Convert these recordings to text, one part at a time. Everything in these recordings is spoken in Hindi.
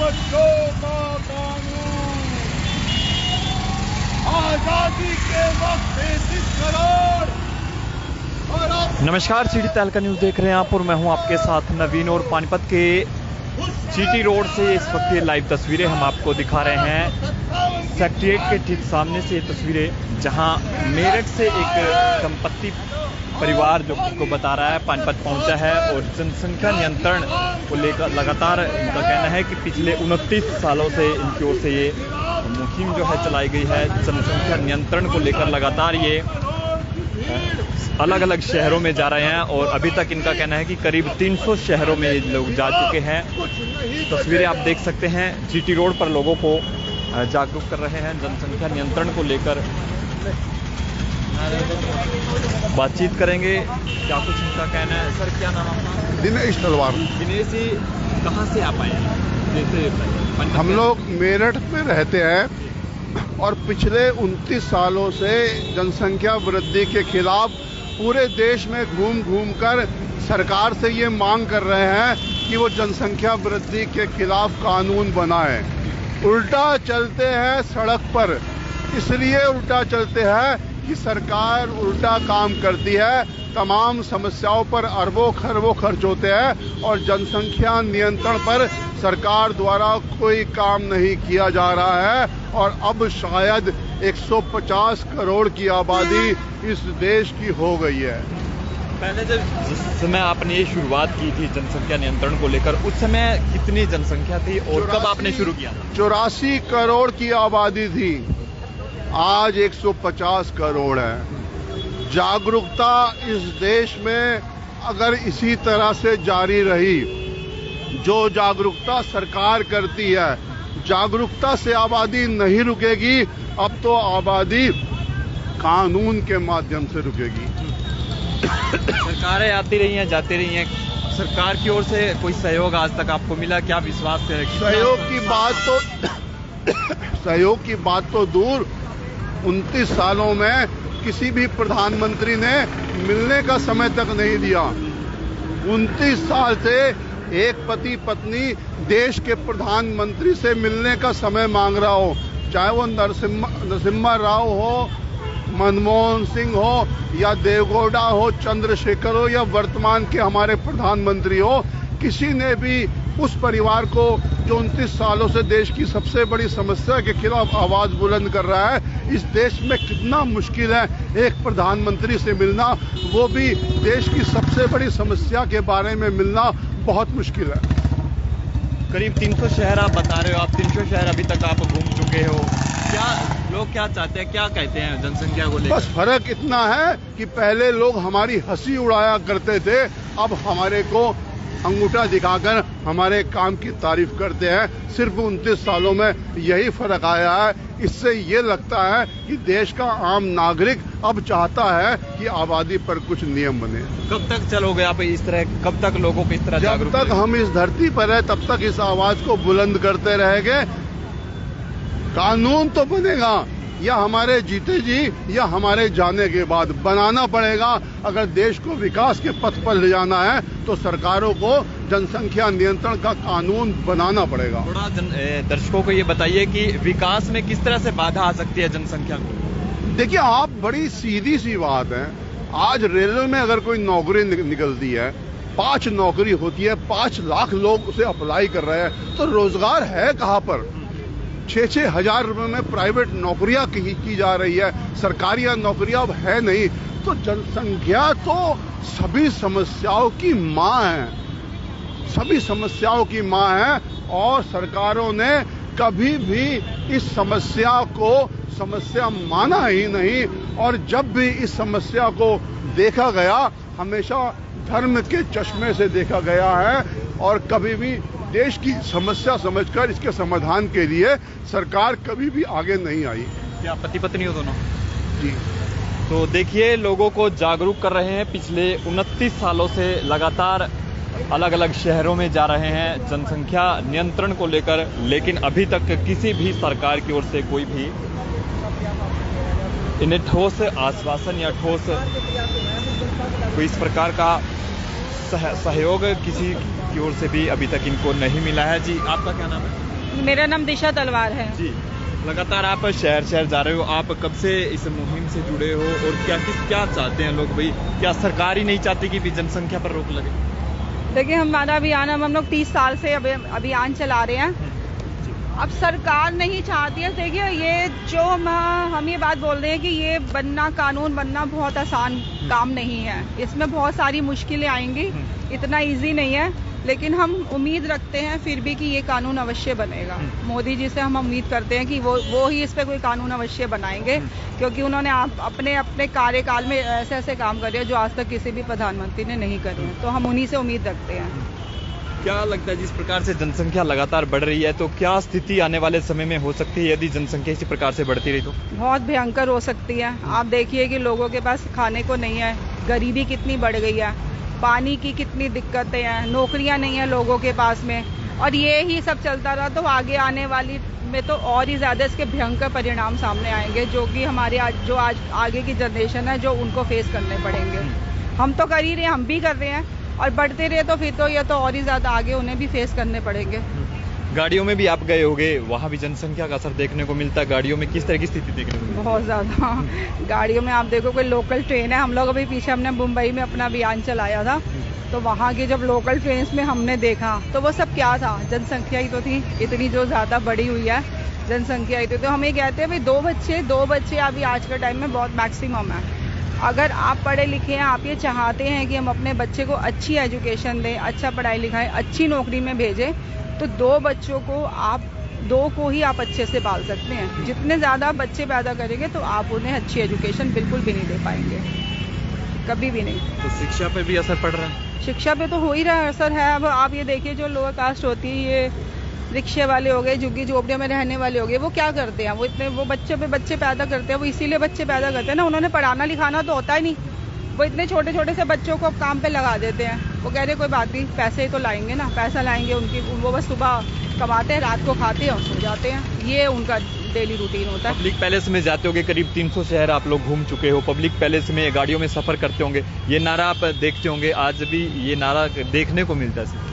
बच्चों का कानून, आजादी के वक्त 33 करोड़। नमस्कार, सिटी तहलका न्यूज देख रहे हैं आप और मैं हूं आपके साथ नवीन। और पानीपत के जीटी रोड से इस वक्त ये लाइव तस्वीरें हम आपको दिखा रहे हैं। सेक्रेटरिएट के ठीक सामने से ये तस्वीरें, जहां मेरठ से एक दंपत्ति परिवार जो को बता रहा है पानीपत पहुंचा है और जनसंख्या नियंत्रण को लेकर लगातार उनका कहना है कि पिछले 29 सालों से इनकी ओर से ये मुहिम जो है चलाई गई है जनसंख्या नियंत्रण को लेकर। लगातार ये अलग अलग शहरों में जा रहे हैं और अभी तक इनका कहना है कि करीब 300 शहरों में लोग जा चुके हैं। तस्वीरें आप देख सकते हैं, जीटी रोड पर लोगों को जागरूक कर रहे हैं जनसंख्या नियंत्रण को लेकर। बातचीत करेंगे, क्या कुछ इनका कहना है। सर, क्या नाम आपका? दिनेश तलवार। दिनेश जी, कहाँ से आप आए हैं? जैसे हम लोग मेरठ में रहते हैं और पिछले 29 सालों से जनसंख्या वृद्धि के खिलाफ पूरे देश में घूम घूम कर सरकार से ये मांग कर रहे हैं कि वो जनसंख्या वृद्धि के खिलाफ कानून बनाए। उल्टा चलते हैं सड़क पर, इसलिए उल्टा चलते हैं कि सरकार उल्टा काम करती है। तमाम समस्याओं पर अरबों खरबों खर्च होते हैं और जनसंख्या नियंत्रण पर सरकार द्वारा कोई काम नहीं किया जा रहा है। और अब शायद 150 करोड़ की आबादी इस देश की हो गई है। पहले जिस समय आपने ये शुरुआत की थी जनसंख्या नियंत्रण को लेकर, उस समय कितनी जनसंख्या थी और कब आपने शुरू किया था? 84 करोड़ की आबादी थी, आज 150 करोड़ है। जागरूकता इस देश में अगर इसी तरह से जारी रही, जो जागरूकता सरकार करती है, जागरूकता से आबादी नहीं रुकेगी। अब तो आबादी कानून के माध्यम से रुकेगी। सरकारें आती रही हैं, जाती रही हैं, सरकार की ओर से कोई सहयोग आज तक आपको मिला? क्या विश्वास है? सहयोग की बात तो दूर, 29 सालों में किसी भी प्रधानमंत्री ने मिलने का समय तक नहीं दिया। 29 साल से एक पति पत्नी देश के प्रधानमंत्री से मिलने का समय मांग रहा हो, चाहे वो नरसिम्हा राव हो, मनमोहन सिंह हो या देवगौड़ा हो, चंद्रशेखर हो या वर्तमान के हमारे प्रधानमंत्री हो, किसी ने भी उस परिवार को जो 29 सालों से देश की सबसे बड़ी समस्या के खिलाफ आवाज बुलंद कर रहा है। इस देश में कितना मुश्किल है एक प्रधानमंत्री से मिलना, वो भी देश की सबसे बड़ी समस्या के बारे में मिलना बहुत मुश्किल है। करीब 300 शहर आप बता रहे हो, आप 300 शहर अभी तक आप घूम चुके हो। क्या लोग क्या चाहते हैं, क्या कहते हैं जनसंख्या को लेकर? बस फर्क इतना है कि पहले लोग हमारी हंसी उड़ाया करते थे, अब हमारे को अंगूठा दिखाकर हमारे काम की तारीफ करते हैं। सिर्फ 29 सालों में यही फर्क आया है। इससे ये लगता है कि देश का आम नागरिक अब चाहता है कि आबादी पर कुछ नियम बने। कब तक चलोगे आप इस तरह? कब तक लोगों को इस तरह जब तक हम इस धरती पर है तब तक इस आवाज को बुलंद करते रहेंगे। कानून तो बनेगा, या हमारे जीते जी या हमारे जाने के बाद बनाना पड़ेगा। अगर देश को विकास के पथ पर ले जाना है तो सरकारों को जनसंख्या नियंत्रण का कानून बनाना पड़ेगा। थोड़ा दर्शकों को ये बताइए कि विकास में किस तरह से बाधा आ सकती है जनसंख्या को? देखिए, आप बड़ी सीधी सी बात है, आज रेलवे में अगर कोई नौकरी निकलती है, 5 नौकरी होती है, 5 लाख लोग उसे अप्लाई कर रहे हैं, तो रोजगार है कहाँ पर? 6-6 हजार रुपए में प्राइवेट नौकरियां की जा रही है, सरकारी नौकरियां अब है नहीं। तो जनसंख्या तो सभी समस्याओं की मां है, सभी समस्याओं की मां है और सरकारों ने कभी भी इस समस्या को समस्या माना ही नहीं। और जब भी इस समस्या को देखा गया, हमेशा धर्म के चश्मे से देखा गया है और कभी भी देश की समस्या समझकर इसके समाधान के लिए सरकार कभी भी आगे नहीं आई। क्या पति पत्नी हो दोनों? जी। तो देखिए, लोगों को जागरूक कर रहे हैं। पिछले 29 सालों से लगातार अलग अलग शहरों में जा रहे हैं जनसंख्या नियंत्रण को लेकर, लेकिन अभी तक किसी भी सरकार की ओर से कोई भी इन्हें ठोस आश्वासन या ठोस कोई इस प्रकार का सहयोग किसी की ओर से भी अभी तक इनको नहीं मिला है। जी, आपका क्या नाम है? मेरा नाम दिशा तलवार है जी। लगातार आप शहर शहर जा रहे हो, आप कब से इस मुहिम से जुड़े हो और क्या चाहते हैं लोग? भाई क्या सरकार ही नहीं चाहती कि भी जनसंख्या पर रोक लगे? देखिए, हमारा अभियान हम लोग 30 साल से अभियान चला रहे हैं। अब सरकार नहीं चाहती है। देखिए, ये जो हम ये बात बोल रहे हैं कि ये कानून बनना बहुत आसान काम नहीं है, इसमें बहुत सारी मुश्किलें आएंगी, इतना इजी नहीं है। लेकिन हम उम्मीद रखते हैं फिर भी कि ये कानून अवश्य बनेगा। मोदी जी से हम उम्मीद करते हैं कि वो ही इस पे कोई कानून अवश्य बनाएंगे, क्योंकि उन्होंने अपने कार्यकाल में ऐसे ऐसे काम करे हैं जो आज तक किसी भी प्रधानमंत्री ने नहीं करे हैं। तो हम उन्हीं से उम्मीद रखते हैं। क्या लगता है, जिस प्रकार से जनसंख्या लगातार बढ़ रही है, तो क्या स्थिति आने वाले समय में हो सकती है यदि जनसंख्या इसी प्रकार से बढ़ती रही तो? बहुत भयंकर हो सकती है। आप देखिए कि लोगों के पास खाने को नहीं है, गरीबी कितनी बढ़ गई है, पानी की कितनी दिक्कतें हैं, नौकरियां नहीं है लोगों के पास में, और ये ही सब चलता रहा तो आगे आने वाली में तो और ही ज्यादा इसके भयंकर परिणाम सामने आएंगे, जो कि हमारे आज आगे की जनरेशन है जो उनको फेस करने पड़ेंगे। हम तो कर ही रहे हैं, हम भी कर रहे हैं, और बढ़ते रहे तो फिर तो ये तो और ही ज्यादा आगे उन्हें भी फेस करने पड़ेंगे। गाड़ियों में भी आप गए होंगे, वहाँ भी जनसंख्या का असर देखने को मिलता है। गाड़ियों में किस तरह की स्थिति देखने को मिलती है? बहुत ज्यादा। गाड़ियों में आप देखो, कोई लोकल ट्रेन है, हम लोग अभी पीछे हमने मुंबई में अपना अभियान चलाया था, तो वहाँ की जब लोकल ट्रेन में हमने देखा तो वो सब क्या था, जनसंख्या ही तो थी इतनी जो ज्यादा बढ़ी हुई है, जनसंख्या ही तो हम ये कहते हैं भाई दो बच्चे अभी आज के टाइम में बहुत मैक्सिमम है। अगर आप पढ़े लिखे हैं, आप ये चाहते हैं कि हम अपने बच्चे को अच्छी एजुकेशन दें, अच्छा पढ़ाई लिखाई, अच्छी नौकरी में भेजें, तो दो को ही आप अच्छे से पाल सकते हैं। जितने ज्यादा बच्चे पैदा करेंगे तो आप उन्हें अच्छी एजुकेशन बिल्कुल भी नहीं दे पाएंगे, कभी भी नहीं। तो शिक्षा पे भी असर पड़ रहा है? शिक्षा पे तो हो ही रहा है असर है। अब आप ये देखिए, जो लोअर कास्ट होती है, ये रिक्शे वाले हो गए, झुग्गी झोपड़ियों में रहने वाले हो गए, वो क्या करते हैं, वो बच्चे पैदा करते हैं। वो इसीलिए बच्चे पैदा करते हैं ना, उन्होंने पढ़ाना लिखाना तो होता ही नहीं, वो इतने छोटे छोटे से बच्चों को काम पे लगा देते हैं। वो कह रहे कोई बात नहीं, पैसे ही तो लाएंगे ना, पैसा लाएंगे वो बस सुबह कमाते हैं, रात को खाते हैं और सो जाते हैं। ये उनका डेली रूटीन होता है। पब्लिक पैलेस में जाते होंगे, करीब 300 शहर आप लोग घूम चुके हो, पब्लिक पैलेस में गाड़ियों में सफर करते होंगे, ये नारा आप देखते होंगे, आज भी ये नारा देखने को मिलता है?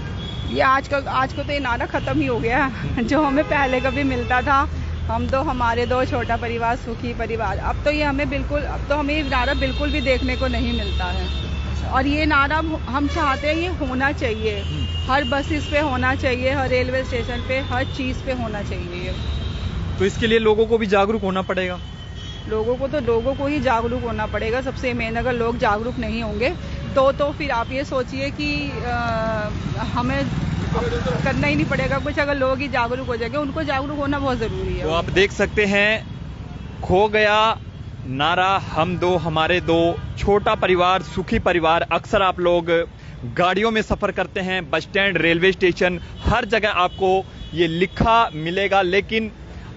ये आज को तो ये नारा खत्म ही हो गया, जो हमें पहले कभी मिलता था, हम तो हमारे दो छोटा परिवार सुखी परिवार, अब तो हमें ये नारा बिल्कुल भी देखने को नहीं मिलता है। और ये नारा हम चाहते हैं ये होना चाहिए, हर बसेस पे होना चाहिए, हर रेलवे स्टेशन पे, हर चीज पे होना चाहिए ये। तो इसके लिए लोगों को भी जागरूक होना पड़ेगा? लोगों को ही जागरूक होना पड़ेगा सबसे मेन। अगर लोग जागरूक नहीं होंगे तो फिर आप ये सोचिए कि हमें करना ही नहीं पड़ेगा कुछ। अगर लोग ही जागरूक हो जाएंगे, उनको जागरूक होना बहुत जरूरी है। तो आप देख सकते हैं, खो गया नारा हम दो हमारे दो, छोटा परिवार सुखी परिवार। अक्सर आप लोग गाड़ियों में सफर करते हैं, बस स्टैंड, रेलवे स्टेशन, हर जगह आपको ये लिखा मिलेगा, लेकिन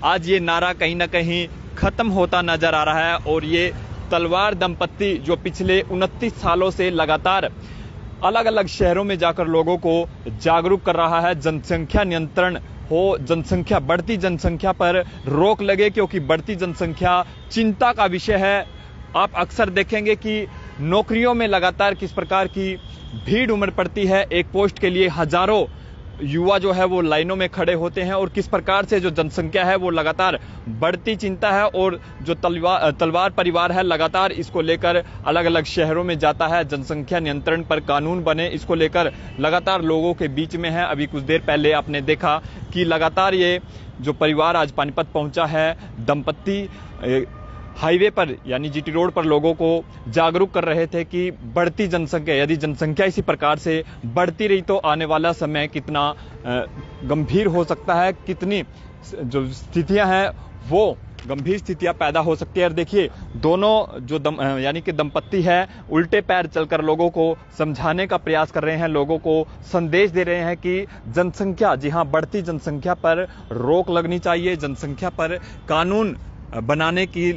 आज ये नारा कहीं ना कहीं खत्म होता नजर आ रहा है। और ये तलवार दंपत्ति जो पिछले 29 सालों से लगातार अलग अलग शहरों में जाकर लोगों को जागरूक कर रहा है, जनसंख्या नियंत्रण हो, बढ़ती जनसंख्या पर रोक लगे, क्योंकि बढ़ती जनसंख्या चिंता का विषय है। आप अक्सर देखेंगे कि नौकरियों में लगातार किस प्रकार की भीड़ उमड़ पड़ती है, एक पोस्ट के लिए हजारों युवा जो है वो लाइनों में खड़े होते हैं, और किस प्रकार से जो जनसंख्या है वो लगातार बढ़ती चिंता है। और जो तलवार परिवार है लगातार इसको लेकर अलग अलग शहरों में जाता है, जनसंख्या नियंत्रण पर कानून बने, इसको लेकर लगातार लोगों के बीच में है। अभी कुछ देर पहले आपने देखा कि लगातार ये जो परिवार आज पानीपत पहुंचा है, दंपत्ति हाईवे पर यानी जीटी रोड पर लोगों को जागरूक कर रहे थे कि बढ़ती जनसंख्या, यदि जनसंख्या इसी प्रकार से बढ़ती रही तो आने वाला समय कितना गंभीर हो सकता है, कितनी जो स्थितियां हैं वो गंभीर स्थितियां पैदा हो सकती है। और देखिए, दोनों जो यानी कि दंपत्ति है, उल्टे पैर चलकर लोगों को समझाने का प्रयास कर रहे हैं, लोगों को संदेश दे रहे हैं कि जनसंख्या, जी हाँ, बढ़ती जनसंख्या पर रोक लगनी चाहिए, जनसंख्या पर कानून बनाने की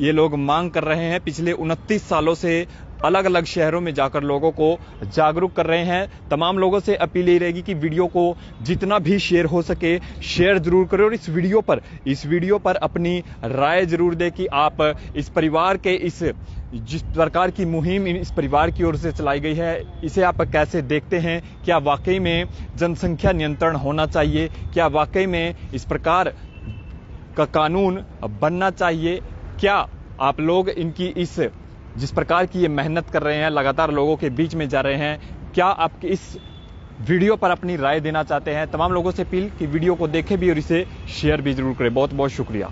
ये लोग मांग कर रहे हैं। पिछले 29 सालों से अलग अलग शहरों में जाकर लोगों को जागरूक कर रहे हैं। तमाम लोगों से अपील ये रहेगी कि वीडियो को जितना भी शेयर हो सके शेयर जरूर करें और इस वीडियो पर अपनी राय जरूर दें कि आप इस परिवार के जिस प्रकार की मुहिम इस परिवार की ओर से चलाई गई है इसे आप कैसे देखते हैं। क्या वाकई में जनसंख्या नियंत्रण होना चाहिए? क्या वाकई में इस प्रकार का कानून बनना चाहिए? क्या आप लोग इनकी जिस प्रकार की ये मेहनत कर रहे हैं, लगातार लोगों के बीच में जा रहे हैं, क्या आप इस वीडियो पर अपनी राय देना चाहते हैं? तमाम लोगों से अपील कि वीडियो को देखें भी और इसे शेयर भी जरूर करें। बहुत बहुत शुक्रिया।